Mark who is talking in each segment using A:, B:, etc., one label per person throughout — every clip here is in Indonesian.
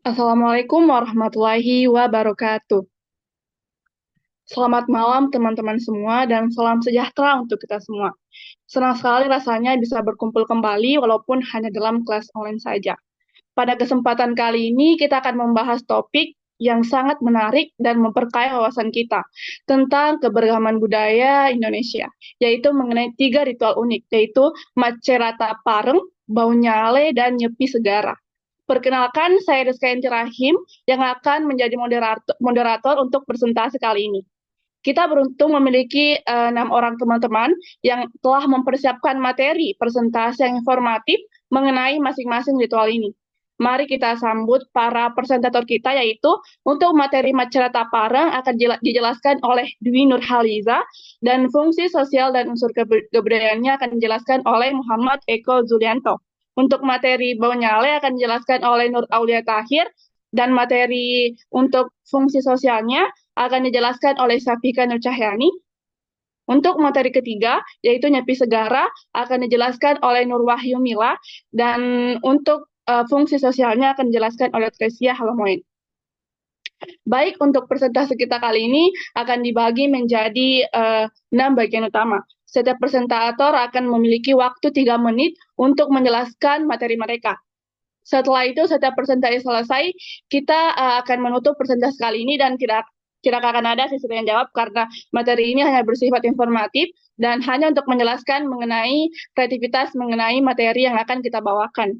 A: Assalamualaikum warahmatullahi wabarakatuh. Selamat malam teman-teman semua dan salam sejahtera untuk kita semua. Senang sekali rasanya bisa berkumpul kembali walaupun hanya dalam kelas online saja. Pada kesempatan kali ini kita akan membahas topik yang sangat menarik dan memperkaya wawasan kita tentang keberagaman budaya Indonesia, yaitu mengenai tiga ritual unik, yaitu Macerata Pareng, Bau Nyale, dan Nyepi Segara. Perkenalkan, saya Rizka Inti Rahim yang akan menjadi moderator untuk presentasi kali ini. Kita beruntung memiliki 6 orang teman-teman yang telah mempersiapkan materi presentasi yang informatif mengenai masing-masing ritual ini. Mari kita sambut para presentator kita, yaitu untuk materi Macerata Pareng akan dijelaskan oleh Dwi Nurhaliza, dan fungsi sosial dan unsur kebudayaannya akan dijelaskan oleh Muhammad Eko Zulianto. Untuk materi Bau Nyale akan dijelaskan oleh Nur Aulia Tahir, dan materi untuk fungsi sosialnya akan dijelaskan oleh Safika Nur Cahyani. Untuk materi ketiga, yaitu Nyepi Segara, akan dijelaskan oleh Nur Wahyu Mila, dan untuk fungsi sosialnya akan dijelaskan oleh Tresia Halomoin. Baik, untuk presentasi kita kali ini akan dibagi menjadi 6 bagian utama. Setiap presentator akan memiliki waktu 3 menit untuk menjelaskan materi mereka. Setelah itu, setiap presentasi selesai, kita akan menutup presentasi kali ini dan tidak akan ada sesi tanya jawab karena materi ini hanya bersifat informatif dan hanya untuk menjelaskan mengenai kreativitas mengenai materi yang akan kita bawakan.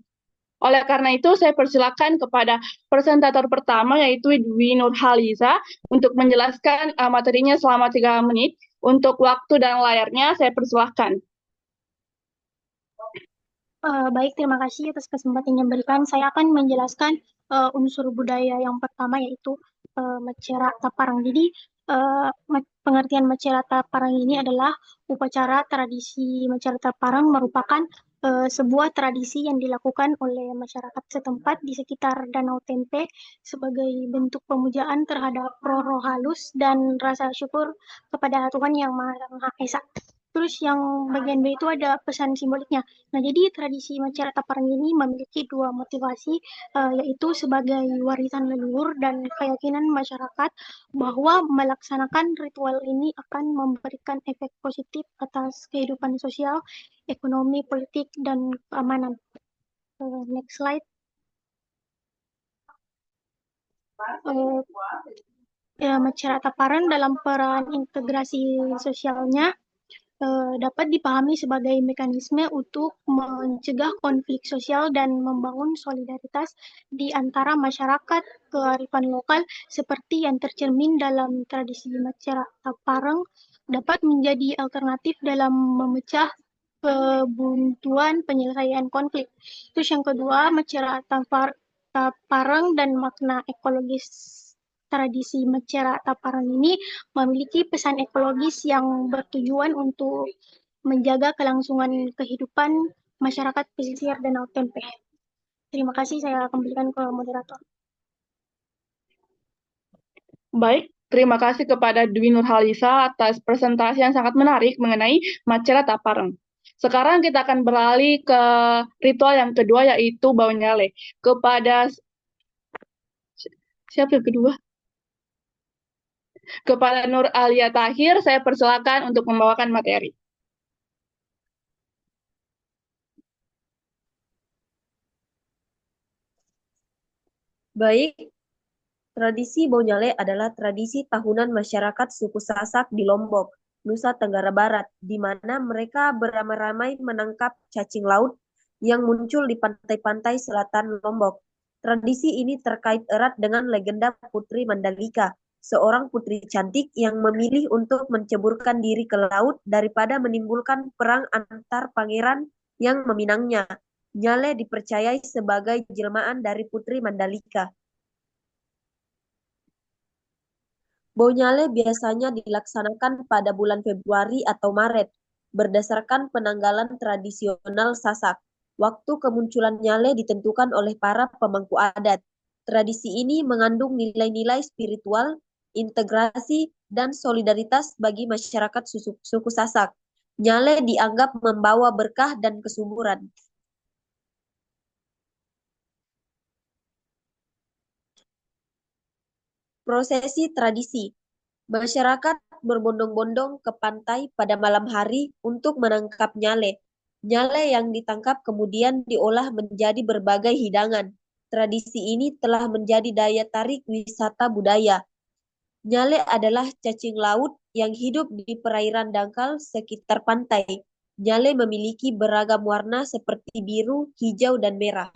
A: Oleh karena itu, saya persilakan kepada presentator pertama, yaitu Dwi Nurhaliza, untuk menjelaskan materinya selama 3 menit. Untuk waktu dan layarnya, saya persilahkan.
B: Baik, terima kasih atas kesempatan yang diberikan. Saya akan menjelaskan unsur budaya yang pertama yaitu Macera Taparang. Jadi, pengertian Macera Taparang ini adalah upacara tradisi Macera Taparang merupakan sebuah tradisi yang dilakukan oleh masyarakat setempat di sekitar Danau Tempe sebagai bentuk pemujaan terhadap roh-roh halus dan rasa syukur kepada Tuhan Yang Maha Esa. Terus yang bagian B itu ada pesan simboliknya. Nah, jadi tradisi masyarakat Parang ini memiliki dua motivasi, yaitu sebagai warisan leluhur dan keyakinan masyarakat bahwa melaksanakan ritual ini akan memberikan efek positif atas kehidupan sosial, ekonomi, politik, dan keamanan. Next slide. Uh, Masyarakat Parang dalam peran integrasi sosialnya dapat dipahami sebagai mekanisme untuk mencegah konflik sosial dan membangun solidaritas di antara masyarakat kearifan lokal seperti yang tercermin dalam tradisi masyarakat Parang dapat menjadi alternatif dalam memecah kebuntuan penyelesaian konflik. Terus yang kedua, masyarakat Parang dan makna ekologis tradisi Mecera Taparang ini memiliki pesan ekologis yang bertujuan untuk menjaga kelangsungan kehidupan masyarakat pesisir Danau Tempe. Terima kasih, saya kembalikan ke moderator.
A: Baik, terima kasih kepada Dwi Nurhalisa atas presentasi yang sangat menarik mengenai Macera Tapareng. Sekarang kita akan beralih ke ritual yang kedua, yaitu Bau Nyale. Kepada siapa yang kedua? Kepada Nur Alia Tahir, saya persilakan untuk membawakan materi.
C: Baik, tradisi Bonyale adalah tradisi tahunan masyarakat suku Sasak di Lombok, Nusa Tenggara Barat, di mana mereka beramai-ramai menangkap cacing laut yang muncul di pantai-pantai selatan Lombok. Tradisi ini terkait erat dengan legenda Putri Mandalika, seorang putri cantik yang memilih untuk menceburkan diri ke laut daripada menimbulkan perang antar pangeran yang meminangnya. Nyale dipercayai sebagai jelmaan dari Putri Mandalika. Bonyale biasanya dilaksanakan pada bulan Februari atau Maret, berdasarkan penanggalan tradisional Sasak. Waktu kemunculan nyale ditentukan oleh para pemangku adat. Tradisi ini mengandung nilai-nilai spiritual, integrasi, dan solidaritas bagi masyarakat suku Sasak. Nyale dianggap membawa berkah dan kesuburan. Prosesi tradisi. Masyarakat berbondong-bondong ke pantai pada malam hari untuk menangkap nyale. Nyale yang ditangkap kemudian diolah menjadi berbagai hidangan. Tradisi ini telah menjadi daya tarik wisata budaya. Nyale adalah cacing laut yang hidup di perairan dangkal sekitar pantai. Nyale memiliki beragam warna seperti biru, hijau, dan merah.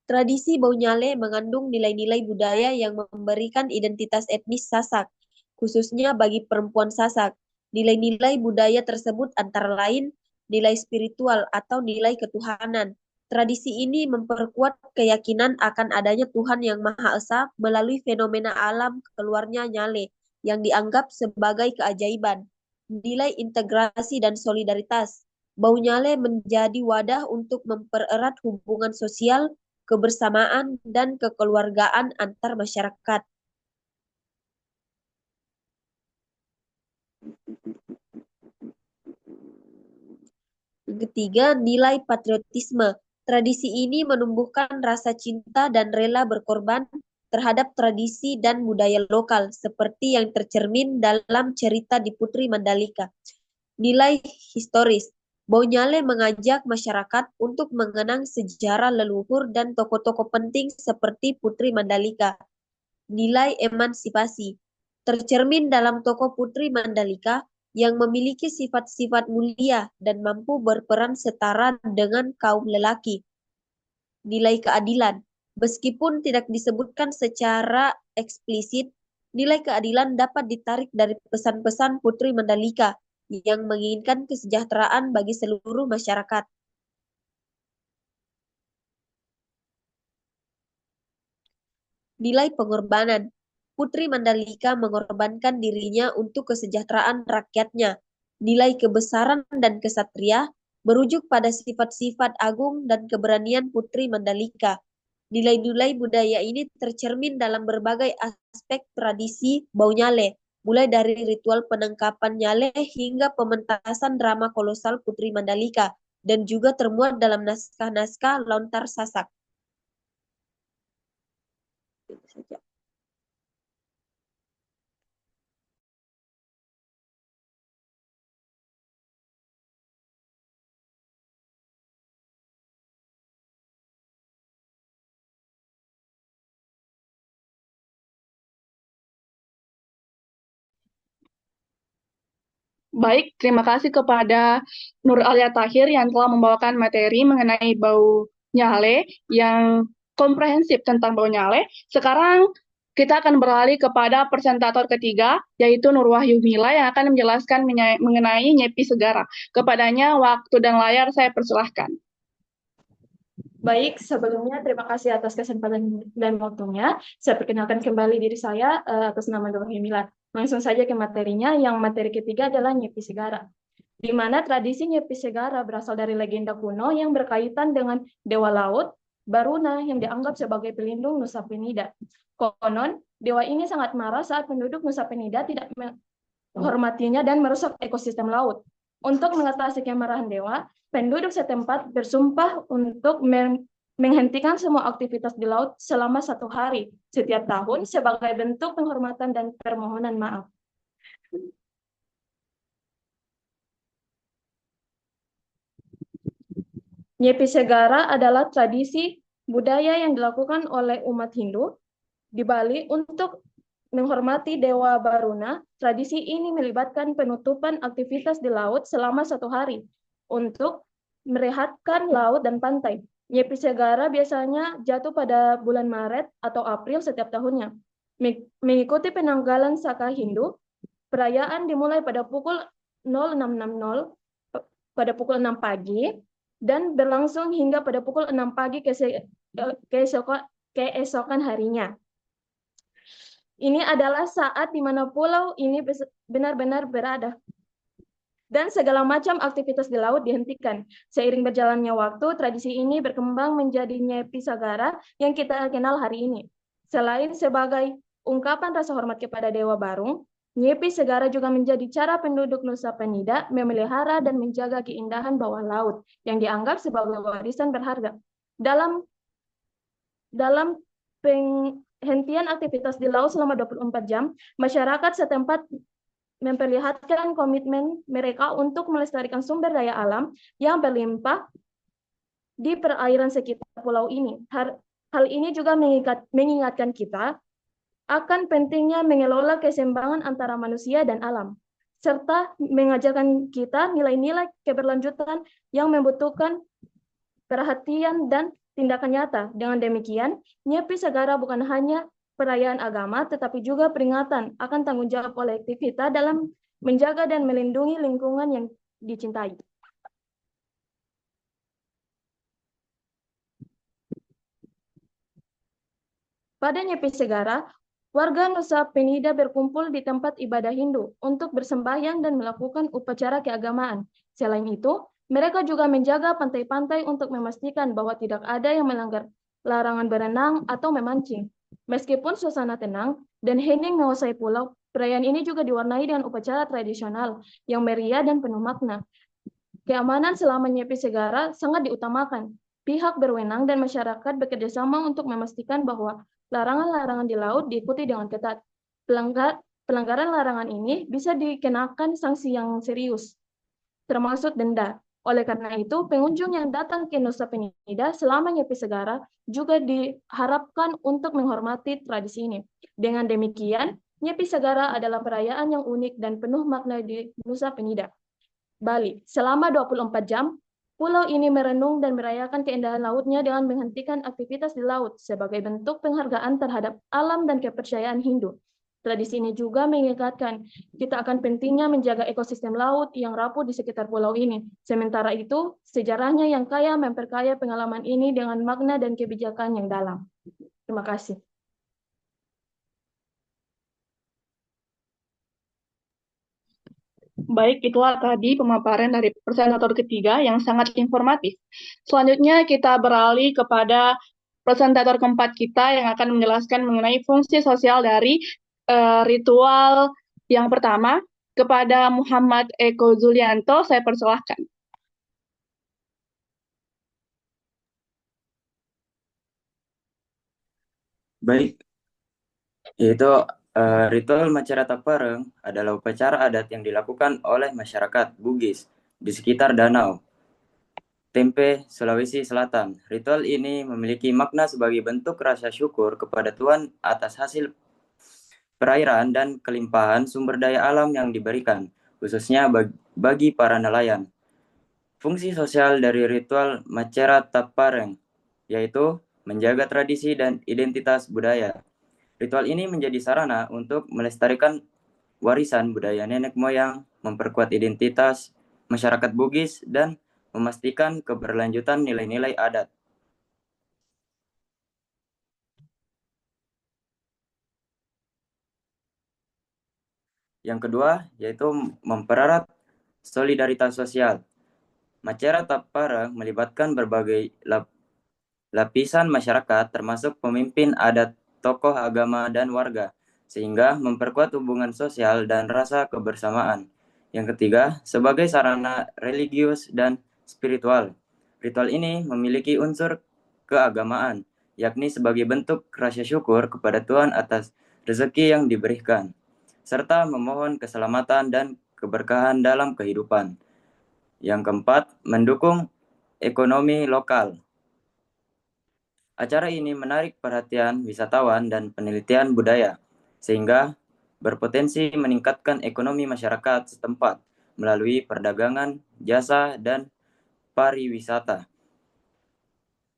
C: Tradisi bau nyale mengandung nilai-nilai budaya yang memberikan identitas etnis Sasak, khususnya bagi perempuan Sasak. Nilai-nilai budaya tersebut antara lain nilai spiritual atau nilai ketuhanan. Tradisi ini memperkuat keyakinan akan adanya Tuhan yang Maha Esa melalui fenomena alam keluarnya nyale yang dianggap sebagai keajaiban. Nilai integrasi dan solidaritas. Bau nyale menjadi wadah untuk mempererat hubungan sosial, kebersamaan, dan kekeluargaan antar masyarakat. Yang ketiga, nilai patriotisme. Tradisi ini menumbuhkan rasa cinta dan rela berkorban terhadap tradisi dan budaya lokal, seperti yang tercermin dalam cerita di Putri Mandalika. Nilai historis. Bonyale mengajak masyarakat untuk mengenang sejarah leluhur dan tokoh-tokoh penting seperti Putri Mandalika. Nilai emansipasi. Tercermin dalam tokoh Putri Mandalika yang memiliki sifat-sifat mulia dan mampu berperan setara dengan kaum lelaki. Nilai keadilan. Meskipun tidak disebutkan secara eksplisit, nilai keadilan dapat ditarik dari pesan-pesan Putri Mandalika yang menginginkan kesejahteraan bagi seluruh masyarakat. Nilai pengorbanan. Putri Mandalika mengorbankan dirinya untuk kesejahteraan rakyatnya. Nilai kebesaran dan kesatria merujuk pada sifat-sifat agung dan keberanian Putri Mandalika. Nilai-nilai budaya ini tercermin dalam berbagai aspek tradisi Bau Nyale, mulai dari ritual penangkapan nyale hingga pementasan drama kolosal Putri Mandalika, dan juga termuat dalam naskah-naskah lontar Sasak.
A: Baik, terima kasih kepada Nur Alia Tahir yang telah membawakan materi mengenai bau nyale yang komprehensif tentang bau nyale. Sekarang kita akan beralih kepada presentator ketiga, yaitu Nur Wahyu Mila yang akan menjelaskan mengenai Nyepi Segara. Kepadanya, waktu dan layar saya persilahkan.
D: Baik, sebelumnya terima kasih atas kesempatan dan waktunya. Saya perkenalkan kembali diri saya atas nama Nur Wahyu Mila. Langsung saja ke materinya, yang materi ketiga adalah Nyepi Segara. Di mana tradisi Nyepi Segara berasal dari legenda kuno yang berkaitan dengan Dewa Laut, Baruna yang dianggap sebagai pelindung Nusa Penida. Konon, dewa ini sangat marah saat penduduk Nusa Penida tidak menghormatinya dan merusak ekosistem laut. Untuk mengatasi kemarahan dewa, penduduk setempat bersumpah untuk menghentikan semua aktivitas di laut selama 1 hari setiap tahun sebagai bentuk penghormatan dan permohonan maaf. Nyepi Segara adalah tradisi budaya yang dilakukan oleh umat Hindu di Bali untuk menghormati Dewa Baruna. Tradisi ini melibatkan penutupan aktivitas di laut selama 1 hari untuk merehatkan laut dan pantai. Nyepi Segara biasanya jatuh pada bulan Maret atau April setiap tahunnya. Mengikuti penanggalan Saka Hindu, perayaan dimulai pada pukul 06.00 pada pukul 6 pagi dan berlangsung hingga pada pukul 6 pagi keesokan harinya. Ini adalah saat di mana pulau ini benar-benar berada dan segala macam aktivitas di laut dihentikan. Seiring berjalannya waktu, tradisi ini berkembang menjadi Nyepi Segara yang kita kenal hari ini. Selain sebagai ungkapan rasa hormat kepada Dewa Barung, Nyepi Segara juga menjadi cara penduduk Nusa Penida memelihara dan menjaga keindahan bawah laut yang dianggap sebagai warisan berharga. Dalam dalam penghentian aktivitas di laut selama 24 jam, masyarakat setempat memperlihatkan komitmen mereka untuk melestarikan sumber daya alam yang berlimpah di perairan sekitar pulau ini. Hal ini juga mengingatkan kita akan pentingnya mengelola keseimbangan antara manusia dan alam, serta mengajarkan kita nilai-nilai keberlanjutan yang membutuhkan perhatian dan tindakan nyata. Dengan demikian, Nyepi Segara bukan hanya perayaan agama, tetapi juga peringatan akan tanggung jawab kolektif kita dalam menjaga dan melindungi lingkungan yang dicintai. Pada Nyepi Segara, warga Nusa Penida berkumpul di tempat ibadah Hindu untuk bersembahyang dan melakukan upacara keagamaan. Selain itu, mereka juga menjaga pantai-pantai untuk memastikan bahwa tidak ada yang melanggar larangan berenang atau memancing. Meskipun suasana tenang dan hening menguasai pulau, perayaan ini juga diwarnai dengan upacara tradisional yang meriah dan penuh makna. Keamanan selama Nyepi Segara sangat diutamakan. Pihak berwenang dan masyarakat bekerjasama untuk memastikan bahwa larangan-larangan di laut diikuti dengan ketat. Pelanggaran larangan ini bisa dikenakan sanksi yang serius, termasuk denda. Oleh karena itu, pengunjung yang datang ke Nusa Penida selama Nyepi Segara juga diharapkan untuk menghormati tradisi ini. Dengan demikian, Nyepi Segara adalah perayaan yang unik dan penuh makna di Nusa Penida, Bali. Selama 24 jam, pulau ini merenung dan merayakan keindahan lautnya dengan menghentikan aktivitas di laut sebagai bentuk penghargaan terhadap alam dan kepercayaan Hindu. Tradisi ini juga mengingatkan kita akan pentingnya menjaga ekosistem laut yang rapuh di sekitar pulau ini. Sementara itu, sejarahnya yang kaya memperkaya pengalaman ini dengan makna dan kebijakan yang dalam. Terima kasih.
A: Baik, itulah tadi pemaparan dari presentator ketiga yang sangat informatif. Selanjutnya kita beralih kepada presentator keempat kita yang akan menjelaskan mengenai fungsi sosial dari ritual yang pertama. Kepada Muhammad Eko Zulianto, saya persilahkan.
E: Baik, yaitu ritual Macerata Pareng adalah upacara adat yang dilakukan oleh masyarakat Bugis di sekitar danau Tempe, Sulawesi Selatan. Ritual ini memiliki makna sebagai bentuk rasa syukur kepada Tuhan atas hasil perairan dan kelimpahan sumber daya alam yang diberikan, khususnya bagi para nelayan. Fungsi sosial dari ritual Macerata Pareng yaitu menjaga tradisi dan identitas budaya. Ritual ini menjadi sarana untuk melestarikan warisan budaya nenek moyang, memperkuat identitas masyarakat Bugis, dan memastikan keberlanjutan nilai-nilai adat. Yang kedua, yaitu mempererat solidaritas sosial. Macerata Pareng melibatkan berbagai lapisan masyarakat, termasuk pemimpin adat, tokoh agama, dan warga, sehingga memperkuat hubungan sosial dan rasa kebersamaan. Yang ketiga, sebagai sarana religius dan spiritual. Ritual ini memiliki unsur keagamaan, yakni sebagai bentuk rasa syukur kepada Tuhan atas rezeki yang diberikan, serta memohon keselamatan dan keberkahan dalam kehidupan. Yang keempat, mendukung ekonomi lokal. Acara ini menarik perhatian wisatawan dan penelitian budaya, sehingga berpotensi meningkatkan ekonomi masyarakat setempat melalui perdagangan, jasa, dan pariwisata.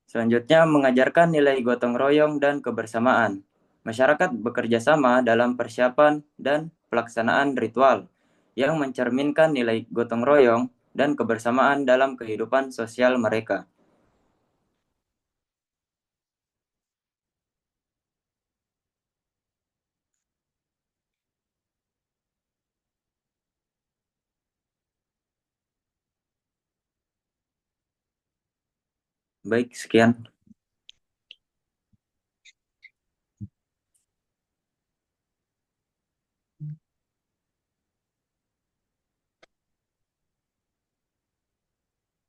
E: Selanjutnya, mengajarkan nilai gotong royong dan kebersamaan. Masyarakat bekerja sama dalam persiapan dan pelaksanaan ritual yang mencerminkan nilai gotong royong dan kebersamaan dalam kehidupan sosial mereka. Baik, sekian.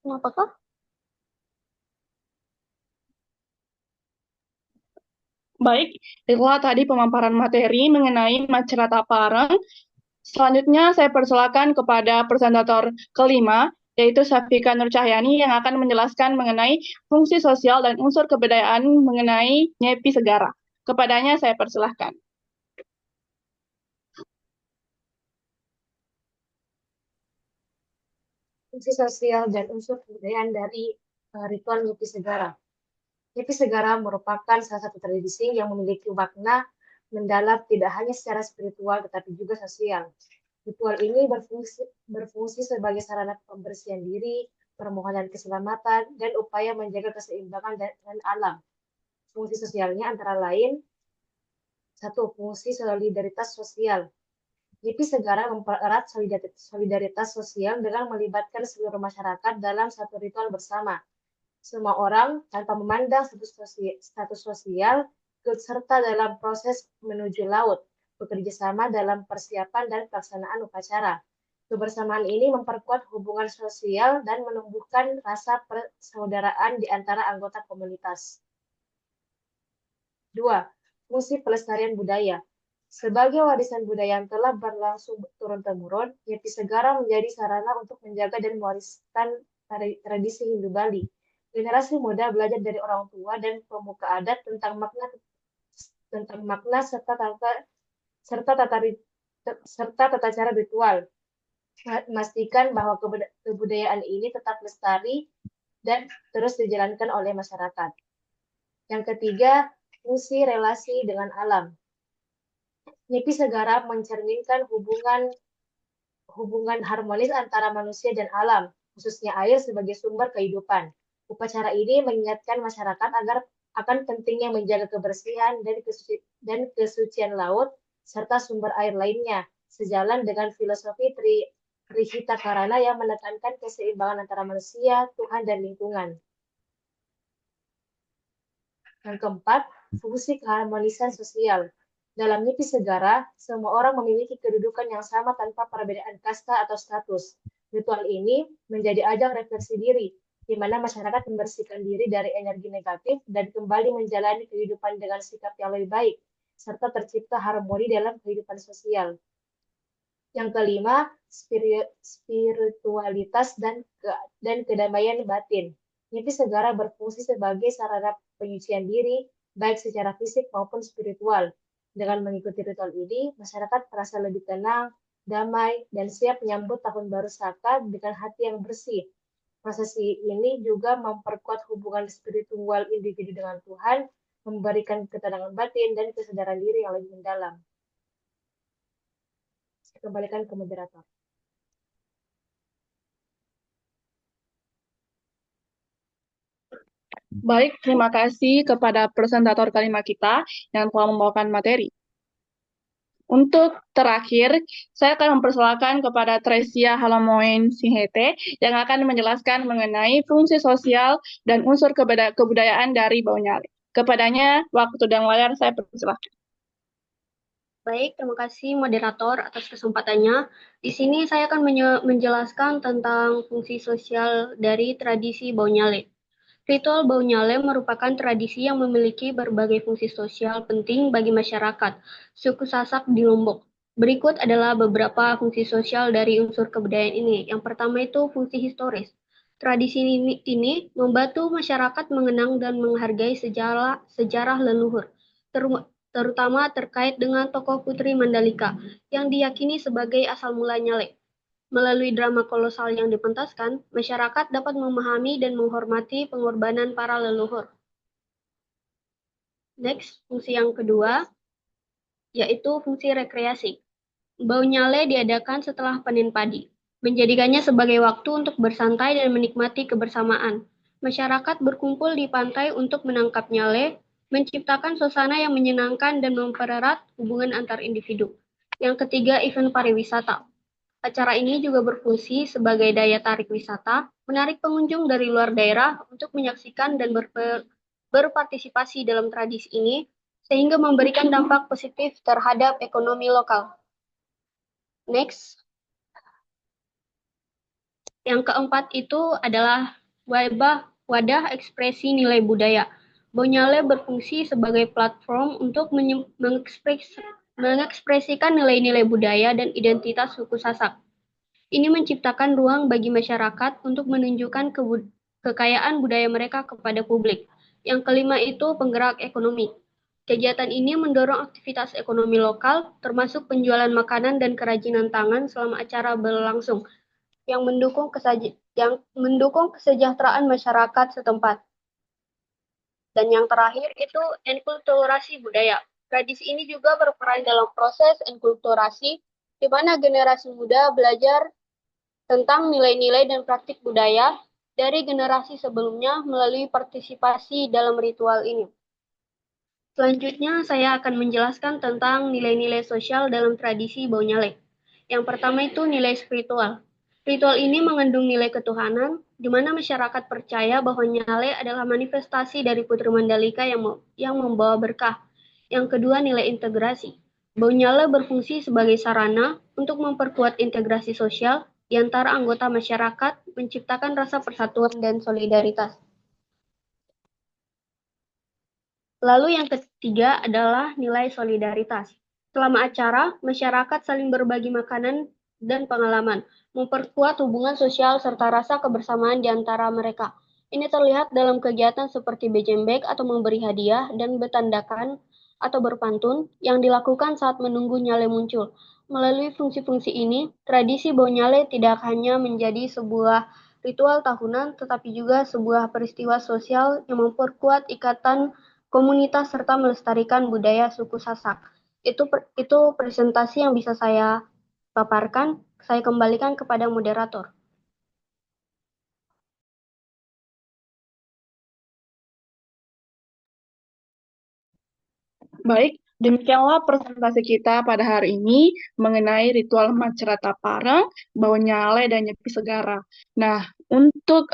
B: Kenapa kah?
A: Baik, itulah tadi pemaparan materi mengenai Macerata Pareng. Selanjutnya saya persilakan kepada presentator kelima, yaitu Syafika Nur Cahyani yang akan menjelaskan mengenai fungsi sosial dan unsur kebudayaan mengenai Nyepi Segara. Kepadanya saya persilahkan.
F: Fungsi sosial dan unsur kebudayaan dari ritual Nyepi Segara. Nyepi Segara merupakan salah satu tradisi yang memiliki makna mendalam tidak hanya secara spiritual tetapi juga sosial. Ritual ini berfungsi sebagai sarana pembersihan diri, permohonan keselamatan, dan upaya menjaga keseimbangan dan alam. Fungsi sosialnya antara lain, satu, fungsi solidaritas sosial. Nyepi Segara mempererat solidaritas sosial dengan melibatkan seluruh masyarakat dalam satu ritual bersama. Semua orang, tanpa memandang status sosial, ikut serta dalam proses menuju laut, bekerja sama dalam persiapan dan pelaksanaan upacara. Kebersamaan ini memperkuat hubungan sosial dan menumbuhkan rasa persaudaraan di antara anggota komunitas. 2. Fungsi pelestarian budaya. Sebagai warisan budaya yang telah berlangsung turun-temurun, Nyepi Segara menjadi sarana untuk menjaga dan mewariskan tradisi Hindu Bali. Generasi muda belajar dari orang tua dan pemuka adat tentang makna serta tata cara ritual. Memastikan bahwa kebudayaan ini tetap lestari dan terus dijalankan oleh masyarakat. Yang ketiga, fungsi relasi dengan alam. Nyepi Segara mencerminkan hubungan harmonis antara manusia dan alam, khususnya air sebagai sumber kehidupan. Upacara ini mengingatkan masyarakat akan pentingnya menjaga kebersihan dan kesucian laut serta sumber air lainnya, sejalan dengan filosofi Trihita Karana yang menekankan keseimbangan antara manusia, Tuhan, dan lingkungan. Yang keempat, fungsi keharmonisan sosial. Dalam Nyepi Segara, semua orang memiliki kedudukan yang sama tanpa perbedaan kasta atau status. Ritual ini menjadi ajang refleksi diri, di mana masyarakat membersihkan diri dari energi negatif dan kembali menjalani kehidupan dengan sikap yang lebih baik, serta tercipta harmoni dalam kehidupan sosial. Yang kelima, spiritualitas dan kedamaian batin. Nyepi Segara berfungsi sebagai sarana penyucian diri, baik secara fisik maupun spiritual. Dengan mengikuti ritual ini, masyarakat merasa lebih tenang, damai, dan siap menyambut tahun baru Saka dengan hati yang bersih. Prosesi ini juga memperkuat hubungan spiritual individu dengan Tuhan, memberikan ketenangan batin dan kesadaran diri yang lebih mendalam. Saya kembalikan ke moderator.
A: Baik, terima kasih kepada presentator kelima kita yang telah membawakan materi. Untuk terakhir, saya akan mempersilakan kepada Tresia Halamoen Singhete yang akan menjelaskan mengenai fungsi sosial dan unsur kebudayaan dari Baunyale. Kepadanya, waktu dan layar saya persilahkan.
G: Baik, terima kasih moderator atas kesempatannya. Di sini saya akan menjelaskan tentang fungsi sosial dari tradisi Baunyale. Ritual Baunyale merupakan tradisi yang memiliki berbagai fungsi sosial penting bagi masyarakat suku Sasak di Lombok. Berikut adalah beberapa fungsi sosial dari unsur kebudayaan ini. Yang pertama itu fungsi historis. Tradisi ini membantu masyarakat mengenang dan menghargai sejarah leluhur, terutama terkait dengan tokoh Putri Mandalika yang diyakini sebagai asal mula Nyale. Melalui drama kolosal yang dipentaskan, masyarakat dapat memahami dan menghormati pengorbanan para leluhur. Next, fungsi yang kedua, yaitu fungsi rekreasi. Baunyale diadakan setelah panen padi, menjadikannya sebagai waktu untuk bersantai dan menikmati kebersamaan. Masyarakat berkumpul di pantai untuk menangkap nyale, menciptakan suasana yang menyenangkan dan mempererat hubungan antar individu. Yang ketiga, event pariwisata. Acara ini juga berfungsi sebagai daya tarik wisata, menarik pengunjung dari luar daerah untuk menyaksikan dan berpartisipasi dalam tradisi ini, sehingga memberikan dampak positif terhadap ekonomi lokal. Next. Yang keempat itu adalah wadah ekspresi nilai budaya. Bonyale berfungsi sebagai platform untuk mengekspresikan nilai-nilai budaya dan identitas suku Sasak. Ini menciptakan ruang bagi masyarakat untuk menunjukkan kekayaan budaya mereka kepada publik. Yang kelima itu penggerak ekonomi. Kegiatan ini mendorong aktivitas ekonomi lokal, termasuk penjualan makanan dan kerajinan tangan selama acara berlangsung, yang mendukung kesejahteraan masyarakat setempat. Dan yang terakhir itu enkulturasi budaya. Tradisi ini juga berperan dalam proses enkulturasi, di mana generasi muda belajar tentang nilai-nilai dan praktik budaya dari generasi sebelumnya melalui partisipasi dalam ritual ini. Selanjutnya, saya akan menjelaskan tentang nilai-nilai sosial dalam tradisi Baunyale. Yang pertama itu nilai spiritual. Ritual ini mengandung nilai ketuhanan, di mana masyarakat percaya bahwa Nyale adalah manifestasi dari Putri Mandalika yang membawa berkah. Yang kedua, nilai integrasi. Baunyale berfungsi sebagai sarana untuk memperkuat integrasi sosial di antara anggota masyarakat, menciptakan rasa persatuan dan solidaritas. Lalu yang ketiga adalah nilai solidaritas. Selama acara, masyarakat saling berbagi makanan dan pengalaman, memperkuat hubungan sosial serta rasa kebersamaan di antara mereka. Ini terlihat dalam kegiatan seperti bejembek atau memberi hadiah dan bertandakan atau berpantun yang dilakukan saat menunggu Nyale muncul. Melalui fungsi-fungsi ini, tradisi Baunyale tidak hanya menjadi sebuah ritual tahunan, tetapi juga sebuah peristiwa sosial yang memperkuat ikatan komunitas serta melestarikan budaya suku Sasak. Itu presentasi yang bisa saya paparkan. Saya kembalikan kepada moderator.
A: Baik, demikianlah presentasi kita pada hari ini mengenai ritual Macerata Pareng, Baunyale, dan Nyepi Segara. Nah, untuk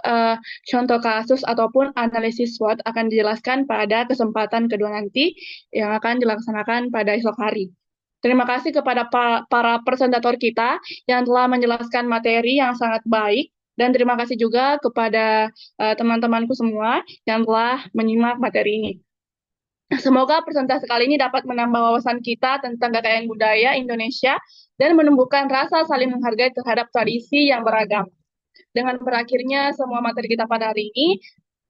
A: contoh kasus ataupun analisis SWOT akan dijelaskan pada kesempatan kedua nanti yang akan dilaksanakan pada esok hari. Terima kasih kepada para presentator kita yang telah menjelaskan materi yang sangat baik, dan terima kasih juga kepada teman-temanku semua yang telah menyimak materi ini. Semoga presentasi kali ini dapat menambah wawasan kita tentang kekayaan budaya Indonesia dan menumbuhkan rasa saling menghargai terhadap tradisi yang beragam. Dengan berakhirnya semua materi kita pada hari ini,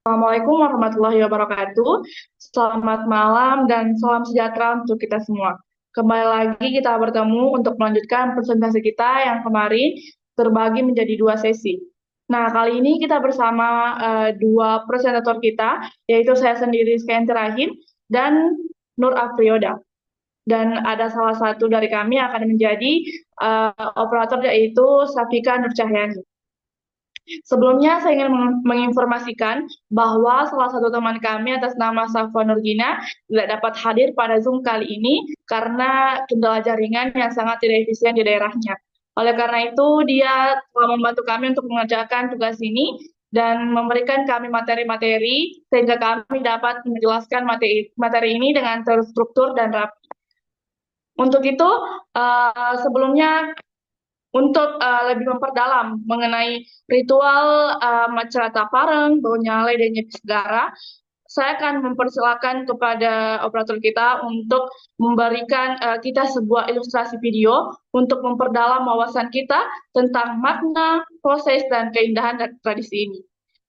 A: Assalamualaikum warahmatullahi wabarakatuh. Selamat malam dan salam sejahtera untuk kita semua. Kembali lagi kita bertemu untuk melanjutkan presentasi kita yang kemarin terbagi menjadi 2 sesi. Nah, kali ini kita bersama 2 presentator kita, yaitu saya sendiri Rizkyanti Rahim dan Nur Afrioda. Dan ada salah satu dari kami yang akan menjadi operator, yaitu Safika Nur Cahyani. Sebelumnya saya ingin menginformasikan bahwa salah satu teman kami atas nama Safwa Nurgina tidak dapat hadir pada Zoom kali ini karena kendala jaringan yang sangat tidak efisien di daerahnya. Oleh karena itu, dia telah membantu kami untuk mengerjakan tugas ini dan memberikan kami materi-materi sehingga kami dapat menjelaskan materi ini dengan terstruktur dan rapi. Untuk itu, sebelumnya untuk lebih memperdalam mengenai ritual Macerata Pareng, Baunyale, dan Nyepi Segara, saya akan mempersilakan kepada operator kita untuk memberikan kita sebuah ilustrasi video untuk memperdalam wawasan kita tentang makna, proses, dan keindahan dari tradisi ini.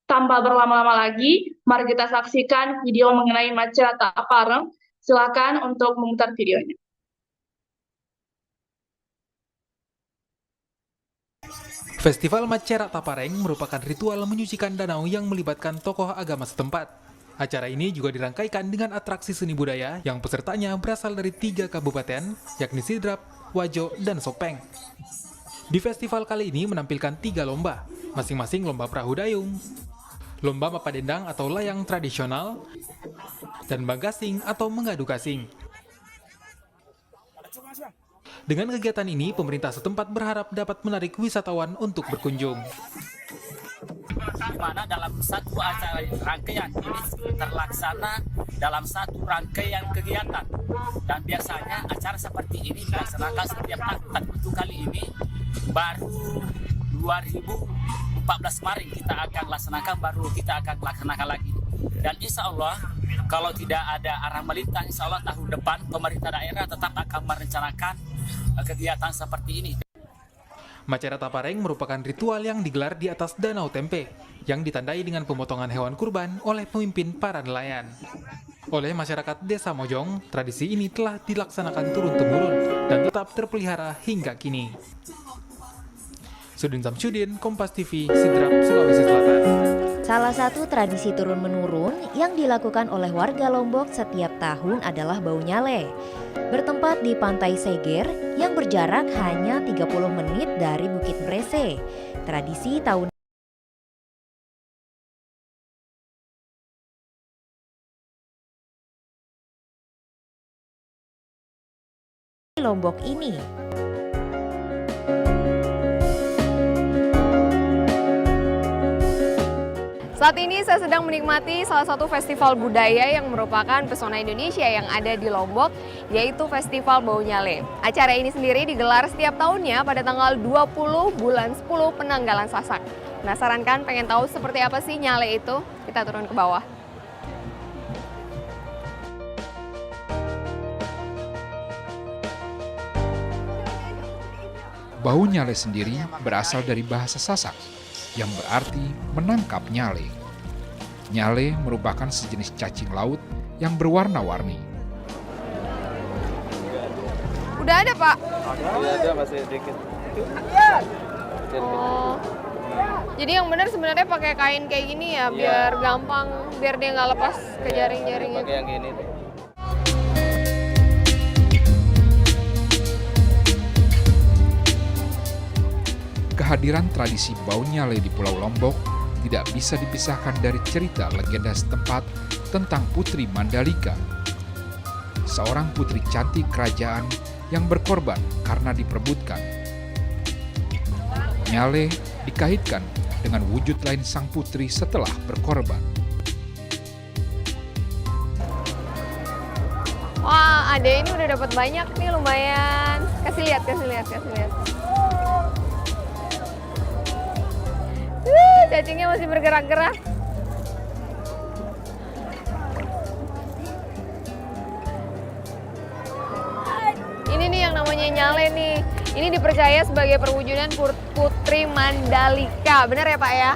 A: Tanpa berlama-lama lagi, mari kita saksikan video mengenai Macerata Pareng. Silakan untuk memutar videonya.
H: Festival Macerata Pareng merupakan ritual menyucikan danau yang melibatkan tokoh agama setempat. Acara ini juga dirangkaikan dengan atraksi seni budaya yang pesertanya berasal dari 3 kabupaten, yakni Sidrap, Wajo, dan Sopeng. Di festival kali ini menampilkan 3 lomba, masing-masing lomba perahu dayung, lomba mapadendang atau layang tradisional, dan banggasing atau mengadu gasing. Dengan kegiatan ini, pemerintah setempat berharap dapat menarik wisatawan untuk berkunjung.
I: Di mana dalam satu acara rangkaian ini terlaksana dalam satu rangkaian kegiatan. Dan biasanya acara seperti ini dilaksanakan setiap tahun. Tapi untuk kali ini baru 2014 kemarin kita akan laksanakan lagi. Dan insya Allah kalau tidak ada arah melintang, insya Allah tahun depan pemerintah daerah tetap akan merencanakan kegiatan seperti ini.
H: Macara Tapareng merupakan ritual yang digelar di atas Danau Tempe, yang ditandai dengan pemotongan hewan kurban oleh pemimpin para nelayan. Oleh masyarakat Desa Mojong, tradisi ini telah dilaksanakan turun-temurun dan tetap terpelihara hingga kini. Sudin Samsudin, Kompas TV, Sidrap, Sulawesi Selatan.
J: Salah satu tradisi turun-menurun yang dilakukan oleh warga Lombok setiap tahun adalah bau nyale. Bertempat di Pantai Seger yang berjarak hanya 30 menit dari Bukit Brese. Tradisi tahun Lombok ini.
K: Saat ini saya sedang menikmati salah satu festival budaya yang merupakan pesona Indonesia yang ada di Lombok, yaitu Festival Bau Nyale. Acara ini sendiri digelar setiap tahunnya pada tanggal 20 bulan 10 Penanggalan Sasak. Penasaran kan pengen tahu seperti apa sih nyale itu? Kita turun ke bawah.
L: Bau nyale sendiri berasal dari bahasa Sasak, yang berarti menangkap nyale. Nyale merupakan sejenis cacing laut yang berwarna-warni.
K: Udah ada, Pak?
M: Ada, masih sedikit.
K: Oh. Jadi yang benar sebenarnya pakai kain kayak gini ya, biar gampang, biar dia nggak lepas ke jaring-jaringnya.
M: Pakai yang gini tuh.
L: Kehadiran tradisi bau nyale di Pulau Lombok tidak bisa dipisahkan dari cerita legenda setempat tentang Putri Mandalika. Seorang putri cantik kerajaan yang berkorban karena diperebutkan. Nyale dikaitkan dengan wujud lain sang putri setelah berkorban.
K: Wah, Ade ini udah dapat banyak nih, lumayan. Kasih lihat. Cacingnya masih bergerak-gerak. Ini nih yang namanya nyale nih. Ini dipercaya sebagai perwujudan Putri Mandalika. Benar ya, Pak ya?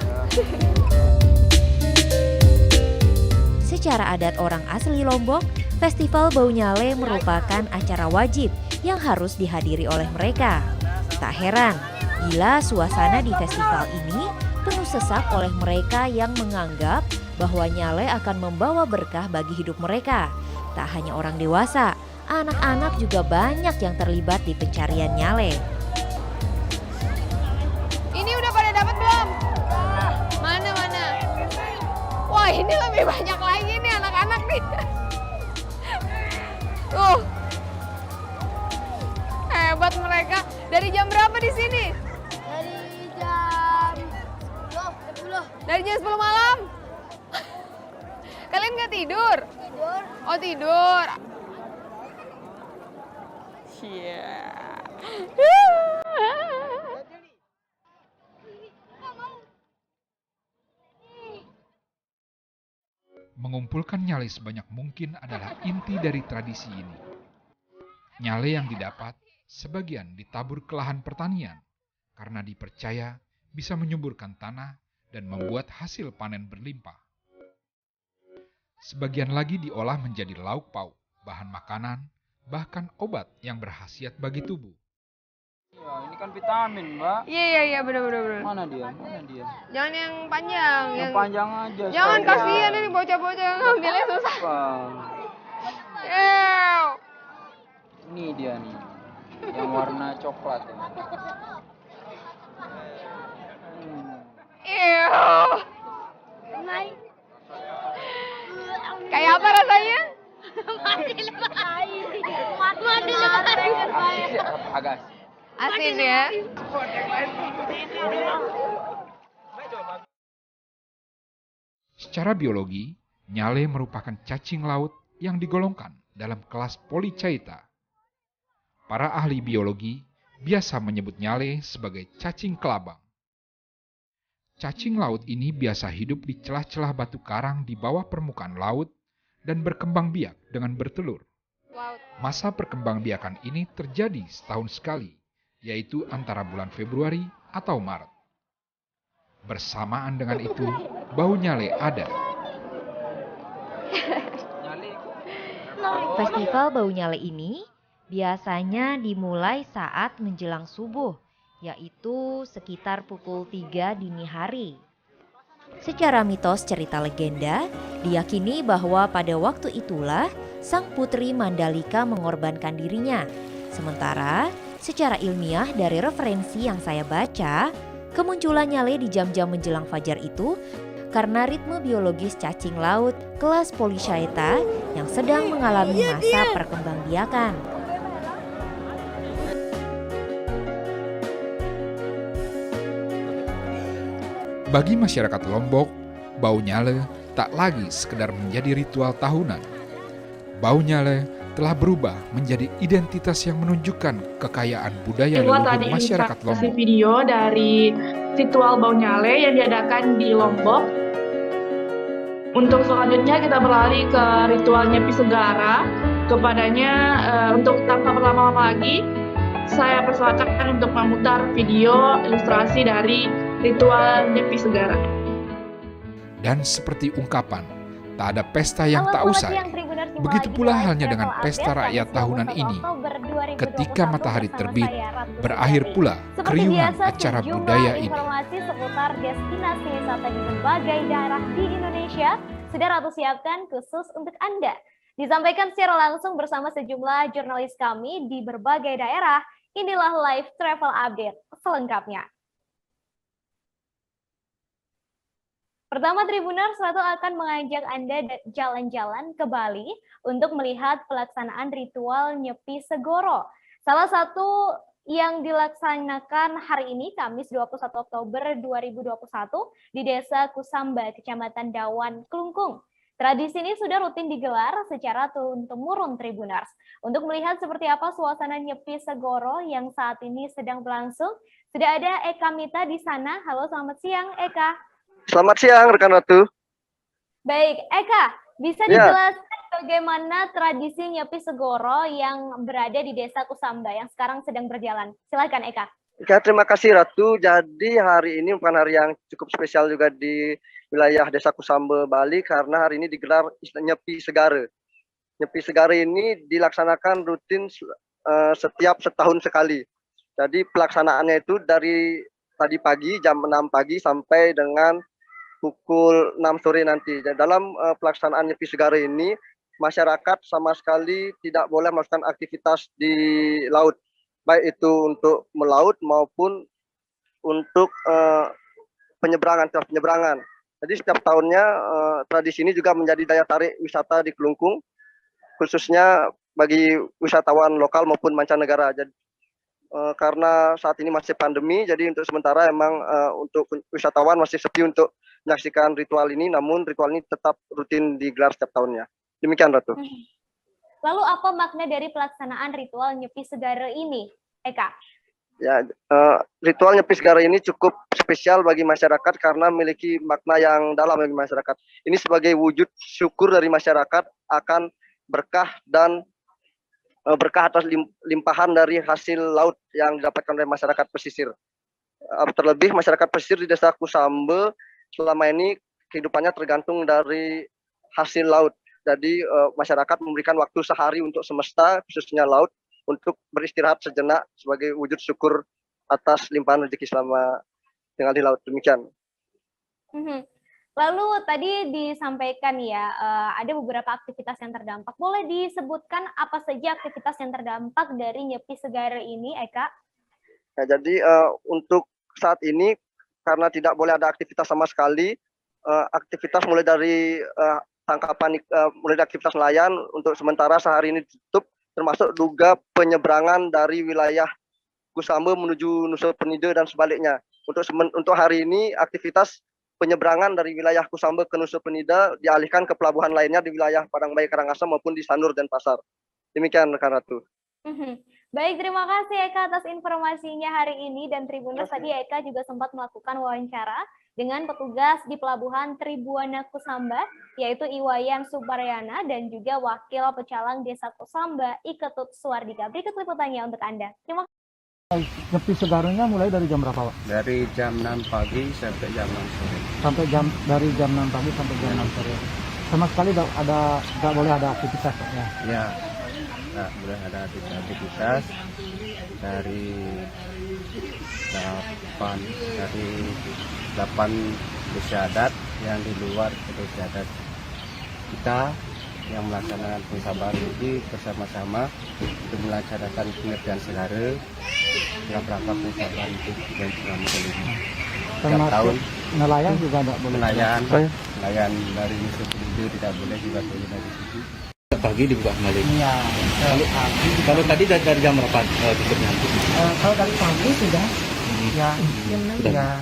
J: Secara adat orang asli Lombok, Festival Bau Nyale merupakan acara wajib yang harus dihadiri oleh mereka. Tak heran bila suasana di festival ini penuh sesak oleh mereka yang menganggap bahwa nyale akan membawa berkah bagi hidup mereka. Tak hanya orang dewasa, anak-anak juga banyak yang terlibat di pencarian nyale.
K: Ini udah pada dapat belum? Mana? Wah, ini lebih banyak lagi nih anak-anak nih. Tuh. Hebat mereka. Dari jam berapa di sini? Dari jam 10 malam? Kalian nggak tidur? Tidur. Oh, tidur. Iya.
L: Mengumpulkan nyale sebanyak mungkin adalah inti dari tradisi ini. Nyale yang didapat sebagian ditabur ke lahan pertanian karena dipercaya bisa menyuburkan tanah dan membuat hasil panen berlimpah. Sebagian lagi diolah menjadi lauk pauk, bahan makanan, bahkan obat yang berkhasiat bagi tubuh.
M: Ya, ini kan vitamin, Mbak.
K: Iya, benar.
M: Mana dia?
K: Jangan yang panjang.
M: Yang panjang aja.
K: Jangan, kasihan ini bocah-bocah yang ngambilnya susah.
M: Ini dia nih, yang warna coklat.
K: Kayak apa rasanya?
M: Agak
K: asin ya.
L: Secara biologi, nyale merupakan cacing laut yang digolongkan dalam kelas Polychaeta. Para ahli biologi biasa menyebut nyale sebagai cacing kelabang. Cacing laut ini biasa hidup di celah-celah batu karang di bawah permukaan laut dan berkembang biak dengan bertelur. Masa perkembangbiakan ini terjadi setahun sekali, yaitu antara bulan Februari atau Maret. Bersamaan dengan itu, bau nyale ada.
J: Festival Bau Nyale ini biasanya dimulai saat menjelang subuh, yaitu sekitar pukul 3 dini hari. Secara mitos cerita legenda, diyakini bahwa pada waktu itulah sang putri Mandalika mengorbankan dirinya. Sementara secara ilmiah dari referensi yang saya baca, kemunculan nyale di jam-jam menjelang fajar itu karena ritme biologis cacing laut kelas Polychaeta yang sedang mengalami masa perkembangbiakan.
L: Bagi masyarakat Lombok, bau nyale tak lagi sekedar menjadi ritual tahunan. Bau nyale telah berubah menjadi identitas yang menunjukkan kekayaan budaya leluhur masyarakat Lombok.
A: Video dari ritual Bau Nyale yang diadakan di Lombok. Untuk selanjutnya kita beralih ke ritual Nyepi Segara. Kepadanya untuk tanpa berlama-lama lagi, saya persilakan untuk memutar video ilustrasi dari ritual Nyepi Segara.
L: Dan seperti ungkapan, tak ada pesta yang tak usai. Begitu pula halnya dengan pesta rakyat tahunan ini. Ketika matahari terbit, berakhir pula keriuhan acara budaya ini.
N: Informasi seputar destinasi wisata di berbagai daerah di Indonesia sudah Ratu siapkan khusus untuk Anda. Disampaikan secara langsung bersama sejumlah jurnalis kami di berbagai daerah. Inilah live travel update selengkapnya. Pertama, Tribuners, Ratu akan mengajak Anda jalan-jalan ke Bali untuk melihat pelaksanaan ritual Nyepi Segoro. Salah satu yang dilaksanakan hari ini, Kamis 21 Oktober 2021, di Desa Kusamba, Kecamatan Dawan, Klungkung. Tradisi ini sudah rutin digelar secara turun-temurun, Tribuners. Untuk melihat seperti apa suasana Nyepi Segoro yang saat ini sedang berlangsung, sudah ada Eka Mita di sana. Halo, selamat siang, Eka.
O: Selamat siang, rekan Ratu.
N: Baik, Eka, bisa dijelaskan bagaimana tradisi Nyepi Segoro yang berada di Desa Kusamba yang sekarang sedang berjalan? Silakan, Eka.
O: Ya, terima kasih, Ratu. Jadi hari ini bukan hari yang cukup spesial juga di wilayah Desa Kusamba, Bali, karena hari ini digelar Nyepi Segara. Nyepi Segara ini dilaksanakan rutin setiap setahun sekali. Jadi pelaksanaannya itu dari tadi pagi, jam 6 pagi sampai dengan pukul 6 sore nanti. Dan dalam pelaksanaan Nyepi Segara ini, masyarakat sama sekali tidak boleh melakukan aktivitas di laut, baik itu untuk melaut maupun untuk penyeberangan. Jadi setiap tahunnya tradisi ini juga menjadi daya tarik wisata di Klungkung, khususnya bagi wisatawan lokal maupun mancanegara. Jadi karena saat ini masih pandemi, jadi untuk sementara emang untuk wisatawan masih sepi untuk menyaksikan ritual ini, namun ritual ini tetap rutin digelar setiap tahunnya. Demikian, Ratu.
N: Lalu apa makna dari pelaksanaan ritual Nyepi Segara ini, Eka?
O: Ya, ritual Nyepi Segara ini cukup spesial bagi masyarakat karena memiliki makna yang dalam bagi masyarakat. Ini sebagai wujud syukur dari masyarakat akan berkah dan berkah atas limpahan dari hasil laut yang didapatkan oleh masyarakat pesisir. Terlebih masyarakat pesisir di Desa Kusamba selama ini kehidupannya tergantung dari hasil laut. Jadi masyarakat memberikan waktu sehari untuk semesta, khususnya laut, untuk beristirahat sejenak sebagai wujud syukur atas limpahan rezeki selama tinggal di laut. Demikian.
N: Lalu tadi disampaikan ya, ada beberapa aktivitas yang terdampak. Boleh disebutkan apa saja aktivitas yang terdampak dari Nyepi Segara ini, Eka?
O: Ya, jadi untuk saat ini, karena tidak boleh ada aktivitas sama sekali, aktivitas mulai dari tangkapan, mulai dari aktivitas nelayan untuk sementara sehari ini ditutup, termasuk juga penyeberangan dari wilayah Kusamba menuju Nusa Penida dan sebaliknya. Untuk hari ini aktivitas penyeberangan dari wilayah Kusamba ke Nusa Penida dialihkan ke pelabuhan lainnya di wilayah Padangbayi, Karangasem maupun di Sanur dan Pasar. Demikian, rekan Ratu.
N: Baik, terima kasih Eka atas informasinya hari ini, dan Tribuners tadi Eka juga sempat melakukan wawancara dengan petugas di Pelabuhan Tribuana Kusamba, yaitu Iwayan Subaryana dan juga Wakil Pecalang Desa Kusamba, Iketut Suardika. Berikut liputannya untuk Anda. Terima kasih.
P: Nyepi Segaranya mulai dari jam berapa, Pak?
Q: Dari jam 6 pagi sampai jam 6 sore.
P: Dari jam 6 pagi sampai jam 6 sore. Sama sekali nggak boleh ada aktivitas, Pak, ya?
Q: Ya, nggak boleh ada aktivitas dari 8 desa adat yang di luar desa adat kita yang melaksanakan pensabaran ini bersama-sama untuk melaksanakan pengertian segara dalam rangka pensabaran itu dan selama kelima. Setiap tahun
P: nelayan juga tidak boleh.
Q: Nelayan dari Nusa Penida tidak boleh juga boleh dari situ. Pagi dibuka kembali.
P: Iya.
Q: Kalau tadi dari jam berapa tutupnya?
P: Kalau dari pagi sudah. Ya. Ya.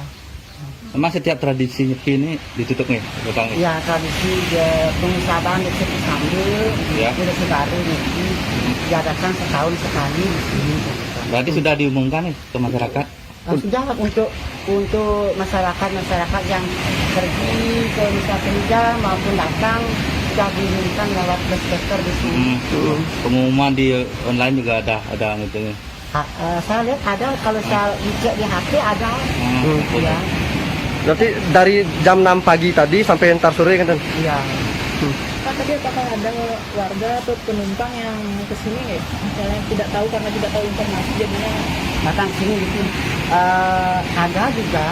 Q: Memang setiap tradisi nyepi ini ditutup nih, Bang?
P: Ya, tradisi pengusahaan di Sepi Sambil, di Segara nyepi diadakan setahun sekali di sini.
Q: Berarti sudah diumumkan nih ke masyarakat?
P: Sudah untuk masyarakat yang pergi ke Nusa Penida maupun datang sudah diumumkan lewat flashbacker di sini.
Q: Pengumuman di online juga ada gitu.
P: Saya lihat ada, kalau saya cek di HP ada. Ya.
O: Berarti dari jam 6 pagi tadi sampai ntar sore kan?
P: Iya.
R: Pak, tadi apakah ada warga atau penumpang yang kesini nggak? Misalnya tidak tahu karena tidak tahu informasi jadinya
P: datang sini gitu. Ada juga.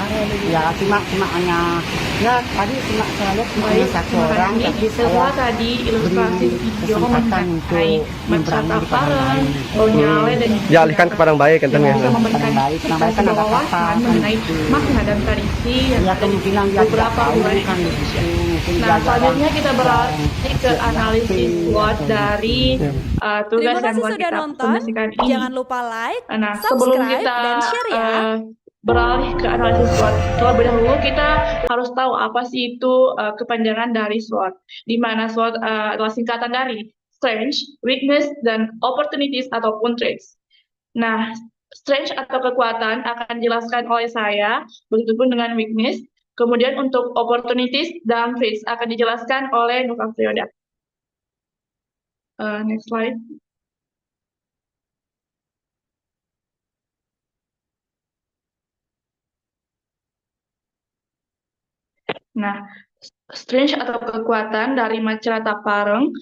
P: Ya cuma hanya tadi cuma saya lihat cuma satu orang.
R: Tapi setelah tadi ilustrasi video mengenai masyarakat Parang, Baunyale dan
O: dialihkan ke Padang Baik kan?
R: Bisa memberikan wawasan mengenai makna dan tradisi yang beberapa wilayah Indonesia. Nah, selanjutnya kita beralih ke analisis SWOT dari tugas yang buat kita publikasikan ini.
S: Jangan lupa like,
R: sebelum
S: subscribe,
R: kita
S: dan share ya.
R: Beralih ke analisis SWOT, terlebih dahulu kita harus tahu apa sih itu kepanjangan dari SWOT. Di mana SWOT adalah singkatan dari Strength, Weakness, dan Opportunities ataupun Traits. Nah, Strength atau kekuatan akan dijelaskan oleh saya, begitupun dengan Weakness. Kemudian untuk opportunities dan traits akan dijelaskan oleh Nuka Frioda. Next slide. Nah, strength atau kekuatan dari Macerata Pareng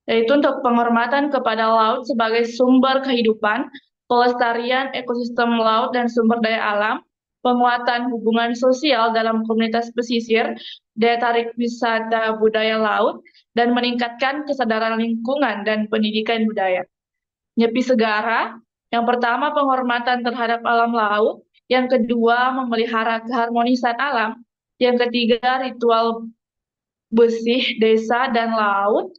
R: yaitu untuk penghormatan kepada laut sebagai sumber kehidupan, pelestarian ekosistem laut dan sumber daya alam, penguatan hubungan sosial dalam komunitas pesisir, daya tarik wisata budaya laut, dan meningkatkan kesadaran lingkungan dan pendidikan budaya. Nyepi Segara, yang pertama penghormatan terhadap alam laut, yang kedua memelihara keharmonisan alam, yang ketiga ritual bersih desa dan laut,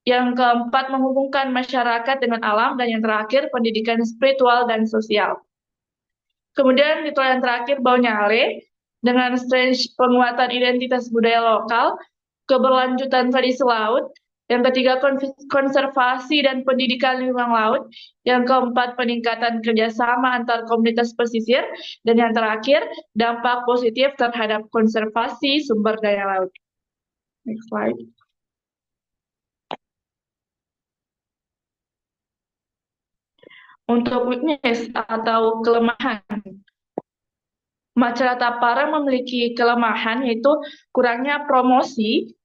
R: yang keempat menghubungkan masyarakat dengan alam, dan yang terakhir pendidikan spiritual dan sosial. Kemudian ritual yang terakhir Baunyale dengan strength penguatan identitas budaya lokal, keberlanjutan tradisi laut, yang ketiga konservasi dan pendidikan lingkungan laut, yang keempat peningkatan kerjasama antar komunitas pesisir, dan yang terakhir dampak positif terhadap konservasi sumber daya laut. Next slide. Untuk weakness atau kelemahan, Macerata Pareng memiliki kelemahan yaitu kurangnya promosi,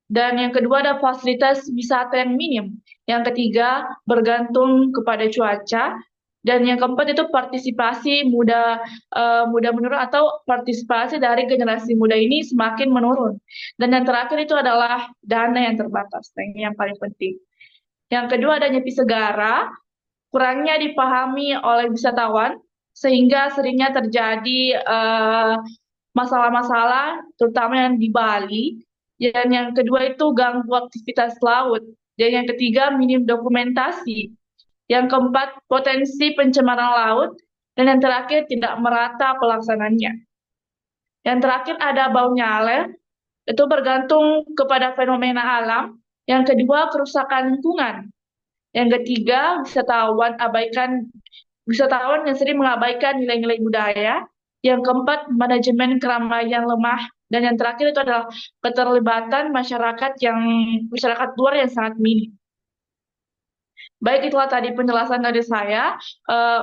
R: dan yang kedua ada fasilitas wisata yang minim, yang ketiga bergantung kepada cuaca, dan yang keempat itu partisipasi muda menurun atau partisipasi dari generasi muda ini semakin menurun, dan yang terakhir itu adalah dana yang terbatas. Nah, ini yang paling penting. Yang kedua ada Nyepi Segara, kurangnya dipahami oleh wisatawan sehingga seringnya terjadi masalah-masalah terutama yang di Bali. Dan yang kedua itu ganggu aktivitas laut. Dan yang ketiga minim dokumentasi. Yang keempat potensi pencemaran laut, dan yang terakhir tidak merata pelaksanaannya. Yang terakhir ada Baunyale, itu bergantung kepada fenomena alam. Yang kedua kerusakan lingkungan. Yang ketiga, wisatawan yang sering mengabaikan nilai-nilai budaya. Yang keempat, manajemen keramaian lemah. Dan yang terakhir itu adalah keterlibatan masyarakat luar yang sangat minim. Baik, itulah tadi penjelasan dari saya.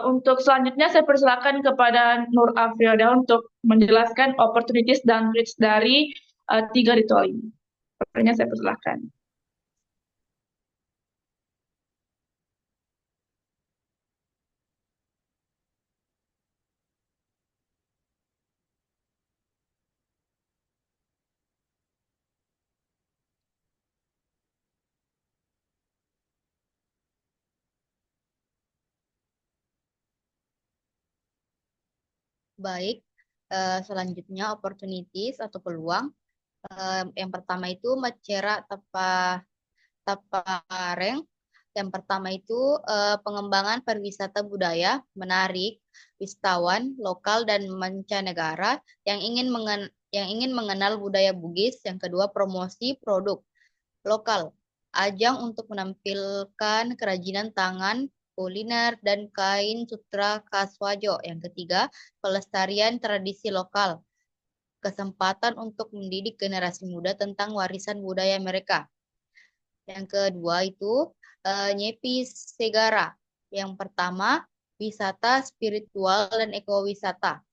R: Untuk selanjutnya saya persilakan kepada Nur Afriada untuk menjelaskan opportunities dan risks dari 3 ritual ini. Pertanyaannya saya persilakan.
S: Baik, selanjutnya opportunities atau peluang. Yang pertama itu Macera Tapareng. Yang pertama itu pengembangan pariwisata budaya, menarik wisatawan lokal dan mancanegara yang ingin mengenal budaya Bugis. Yang kedua, promosi produk lokal, ajang untuk menampilkan kerajinan tangan, kuliner, dan kain sutra khas Wajo. Yang ketiga, pelestarian tradisi lokal, kesempatan untuk mendidik generasi muda tentang warisan budaya mereka. Yang kedua itu Nyepi Segara. Yang pertama, wisata spiritual dan ekowisata.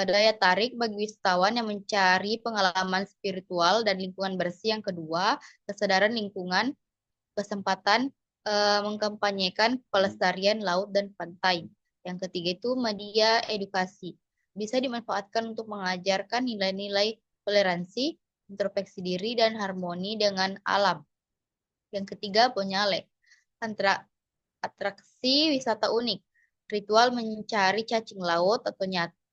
S: Daya tarik bagi wisatawan yang mencari pengalaman spiritual dan lingkungan bersih. Yang kedua, kesadaran lingkungan, kesempatan mengkampanyekan pelestarian laut dan pantai. Yang ketiga itu media edukasi. Bisa dimanfaatkan untuk mengajarkan nilai-nilai toleransi, introspeksi diri, dan harmoni dengan alam. Yang ketiga, Bonyale. Atraksi wisata unik. Ritual mencari cacing laut atau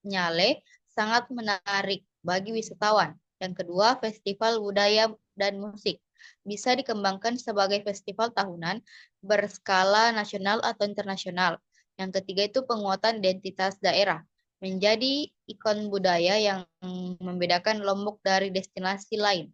S: nyale sangat menarik bagi wisatawan. Yang kedua, festival budaya dan musik. Bisa dikembangkan sebagai festival tahunan berskala nasional atau internasional. Yang ketiga itu penguatan identitas daerah. Menjadi ikon budaya yang membedakan Lombok dari destinasi lain.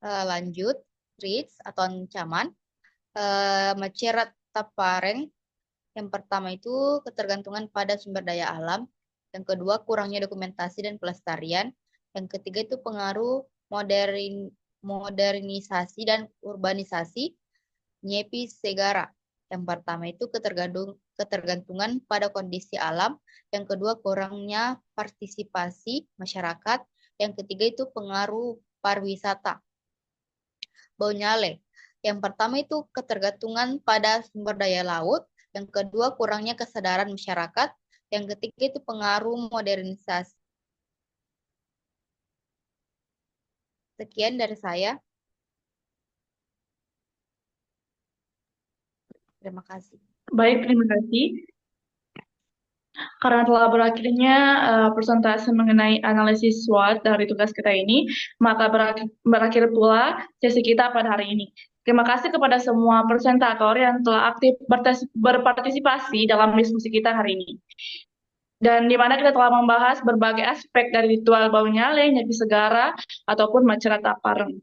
S: Lanjut, risks atau ancaman. Macera Tapareng. Yang pertama itu ketergantungan pada sumber daya alam. Yang kedua, kurangnya dokumentasi dan pelestarian. Yang ketiga itu pengaruh modernisasi dan urbanisasi. Nyepi Segara. Yang pertama itu ketergantungan pada kondisi alam. Yang kedua, kurangnya partisipasi masyarakat. Yang ketiga itu pengaruh pariwisata. Bonyale. Yang pertama itu ketergantungan pada sumber daya laut. Yang kedua, kurangnya kesadaran masyarakat. Yang ketiga itu pengaruh modernisasi. Sekian dari saya. Terima kasih.
R: Baik, terima kasih. Karena telah berakhirnya persentase mengenai analisis SWOT dari tugas kita ini, maka berakhir pula sesi kita pada hari ini. Terima kasih kepada semua presentator yang telah aktif berpartisipasi dalam diskusi kita hari ini. Dan di mana kita telah membahas berbagai aspek dari ritual Baunyale, Nyepi Segara, ataupun Macera Tapareng,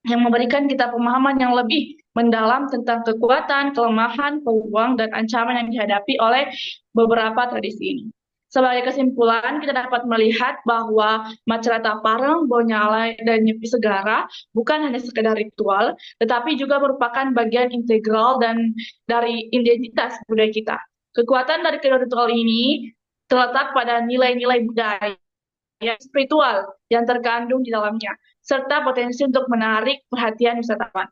R: yang memberikan kita pemahaman yang lebih mendalam tentang kekuatan, kelemahan, peluang, dan ancaman yang dihadapi oleh beberapa tradisi ini. Sebagai kesimpulan, kita dapat melihat bahwa Macera Tapareng, Bonyale, dan Nyepi Segara bukan hanya sekedar ritual, tetapi juga merupakan bagian integral dan dari identitas budaya kita. Kekuatan dari kedua ritual ini terletak pada nilai-nilai budaya spiritual yang terkandung di dalamnya, serta potensi untuk menarik perhatian wisatawan.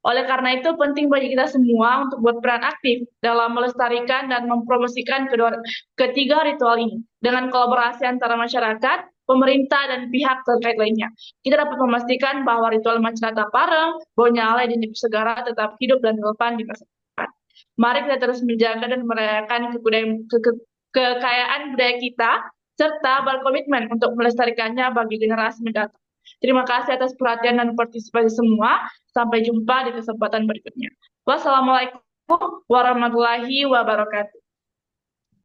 R: Oleh karena itu, penting bagi kita semua untuk berperan aktif dalam melestarikan dan mempromosikan ketiga ritual ini. Dengan kolaborasi antara masyarakat, pemerintah, dan pihak terkait lainnya, kita dapat memastikan bahwa ritual Macera Tapareng, Bonyale, dan Nyepi Segara tetap hidup dan relevan di masa depan. Mari kita terus menjaga dan merayakan kekayaan budaya kita, serta berkomitmen untuk melestarikannya bagi generasi mendatang. Terima kasih atas perhatian dan partisipasi semua. Sampai jumpa di kesempatan berikutnya. Wassalamualaikum warahmatullahi wabarakatuh.